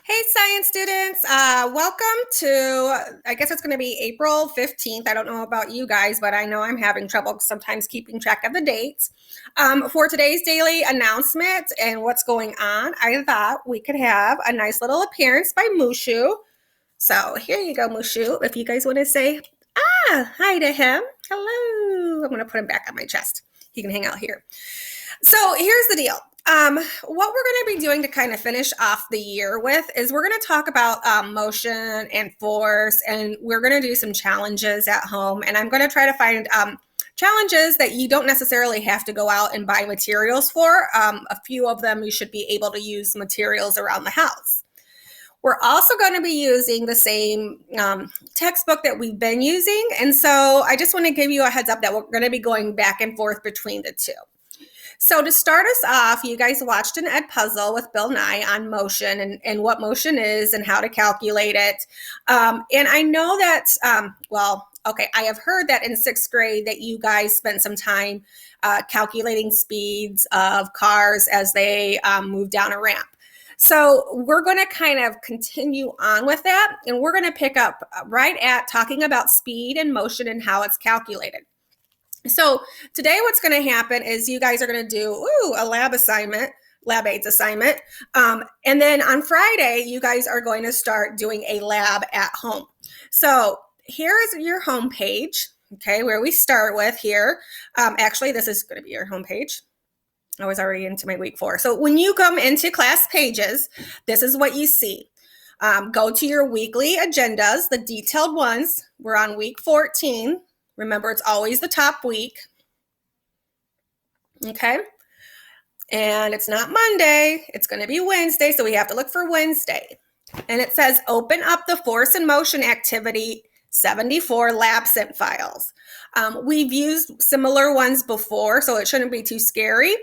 Hey, science students. Welcome to, I guess it's going to be April 15th. I don't know about you guys, but I know I'm having trouble sometimes keeping track of the dates. For today's daily announcement and what's going on, I thought we could have a nice little appearance by Mushu. So here you go, Mushu. If you guys want to say, hi to him. Hello. I'm going to put him back on my chest. He can hang out here. So here's the deal. What we're going to be doing to kind of finish off the year with is we're going to talk about motion and force, and we're going to do some challenges at home. And I'm going to try to find challenges that you don't necessarily have to go out and buy materials for. A few of them you should be able to use materials around the house. We're also going to be using the same textbook that we've been using. And so I just want to give you a heads up that we're going to be going back and forth between the two. So to start us off, you guys watched an Ed puzzle with Bill Nye on motion and what motion is and how to calculate it. And I know that, I have heard that in sixth grade that you guys spent some time calculating speeds of cars as they move down a ramp. So we're going to kind of continue on with that, and we're going to pick up right at talking about speed and motion and how it's calculated. So today what's going to happen is you guys are going to do a lab aids assignment. And then on Friday, you guys are going to start doing a lab at home. So here is your home page, okay, where we start with here. Actually, this is going to be your home page. I was already into my week 4. So when you come into class pages, this is what you see. Go to your weekly agendas, the detailed ones. We're on week 14. Remember, it's always the top week. Okay. And it's not Monday. It's going to be Wednesday. So we have to look for Wednesday. And it says open up the force and motion activity 74 LabSync files. We've used similar ones before, so it shouldn't be too scary.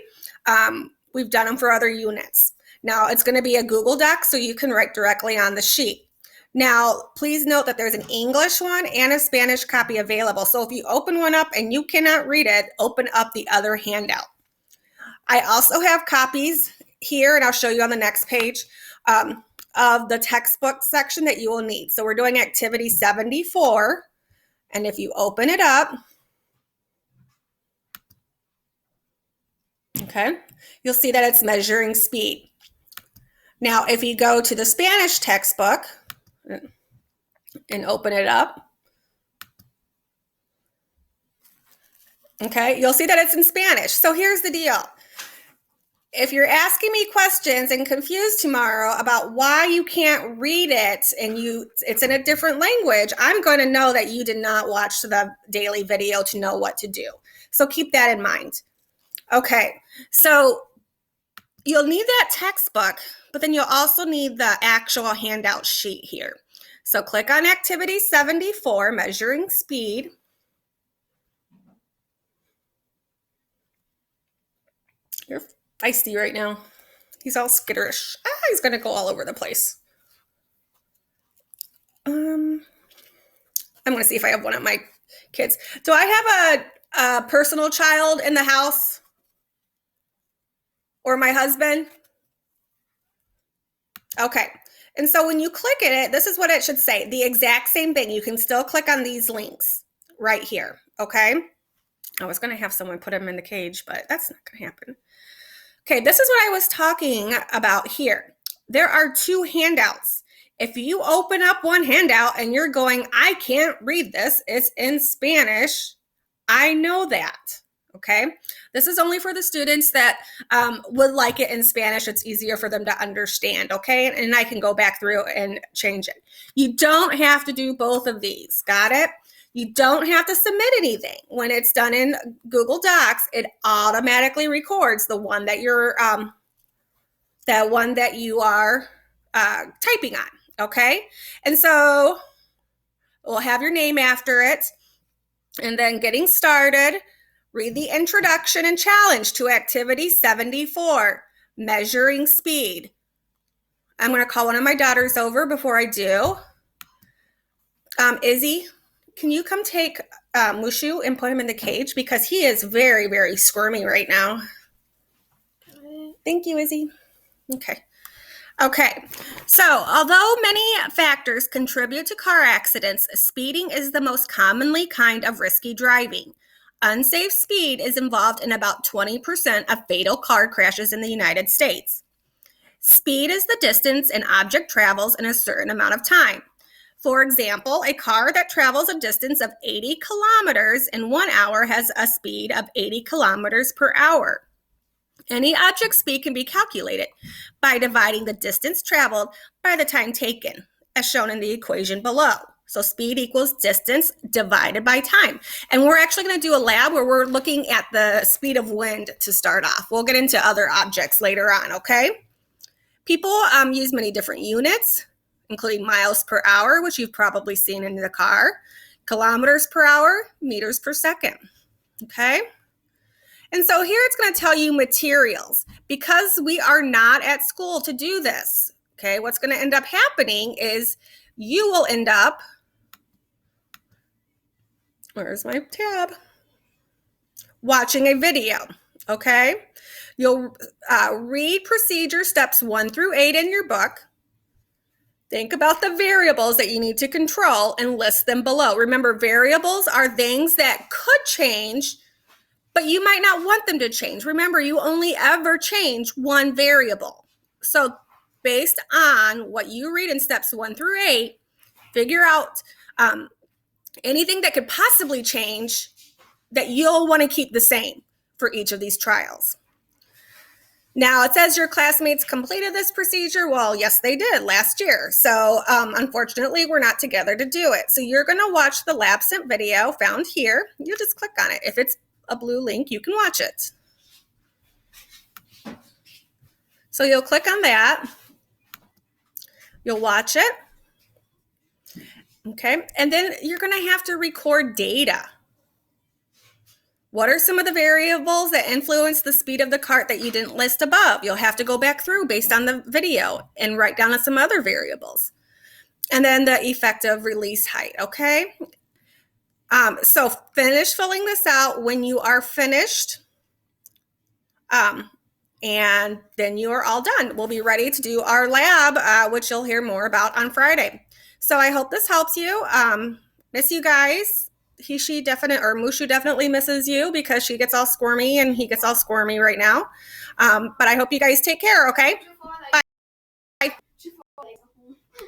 We've done them for other units. Now it's going to be a Google Doc, so you can write directly on the sheet. Now, please note that there's an English one and a Spanish copy available. So if you open one up and you cannot read it, open up the other handout. I also have copies here, and I'll show you on the next page, of the textbook section that you will need. So we're doing activity 74. And if you open it up, okay, you'll see that it's measuring speed. Now, if you go to the Spanish textbook, and open it up. Okay, you'll see that it's in Spanish. So here's the deal. If you're asking me questions and confused tomorrow about why you can't read it and it's in a different language, I'm going to know that you did not watch the daily video to know what to do. So keep that in mind. Okay, so you'll need that textbook, but then you'll also need the actual handout sheet here. So click on activity 74, measuring speed. You're feisty right now. He's all skitterish. He's going to go all over the place. I'm going to see if I have one of my kids. Do I have a personal child in the house? Or my husband? Okay. And so when you click it, this is what it should say. The exact same thing. You can still click on these links right here, okay? I was going to have someone put them in the cage, but that's not going to happen. Okay, this is what I was talking about here. There are 2 handouts. If you open up one handout and you're going, I can't read this, it's in Spanish, I know that. Okay, this is only for the students that would like it in Spanish. It's easier for them to understand, okay? And I can go back through and change it. You don't have to do both of these, got it? You don't have to submit anything. When it's done in Google Docs, it automatically records the one that you're, typing on, okay? And so we'll have your name after it, and then getting started. Read the introduction and challenge to activity 74, measuring speed. I'm going to call one of my daughters over before I do. Izzy, can you come take Mushu and put him in the cage? Because he is very, very squirmy right now. Thank you, Izzy. Okay. Okay, so although many factors contribute to car accidents, speeding is the most commonly kind of risky driving. Unsafe speed is involved in about 20% of fatal car crashes in the United States. Speed is the distance an object travels in a certain amount of time. For example, a car that travels a distance of 80 kilometers in 1 hour has a speed of 80 kilometers per hour. Any object speed can be calculated by dividing the distance traveled by the time taken, as shown in the equation below. So speed equals distance divided by time. And we're actually going to do a lab where we're looking at the speed of wind to start off. We'll get into other objects later on, okay? People use many different units, including miles per hour, which you've probably seen in the car, kilometers per hour, meters per second, okay? And so here it's going to tell you materials. Because we are not at school to do this, okay, what's going to end up happening is you will end up, where's my tab? Watching a video, okay? You'll read procedure steps 1 through 8 in your book. Think about the variables that you need to control and list them below. Remember, variables are things that could change, but you might not want them to change. Remember, you only ever change one variable. So based on what you read in steps 1 through 8, figure out anything that could possibly change that you'll want to keep the same for each of these trials. Now, it says your classmates completed this procedure. Well, yes, they did last year. So unfortunately, we're not together to do it. So you're going to watch the lab sent video found here. You just click on it. If it's a blue link, you can watch it. So you'll click on that. You'll watch it. Okay, and then you're going to have to record data. What are some of the variables that influence the speed of the cart that you didn't list above? You'll have to go back through based on the video and write down some other variables. And then the effective release height, okay? So finish filling this out when you are finished. And then you are all done. We'll be ready to do our lab, which you'll hear more about on Friday. So I hope this helps you. Miss you guys. Mushu definitely misses you because she gets all squirmy and he gets all squirmy right now. But I hope you guys take care, okay? Bye.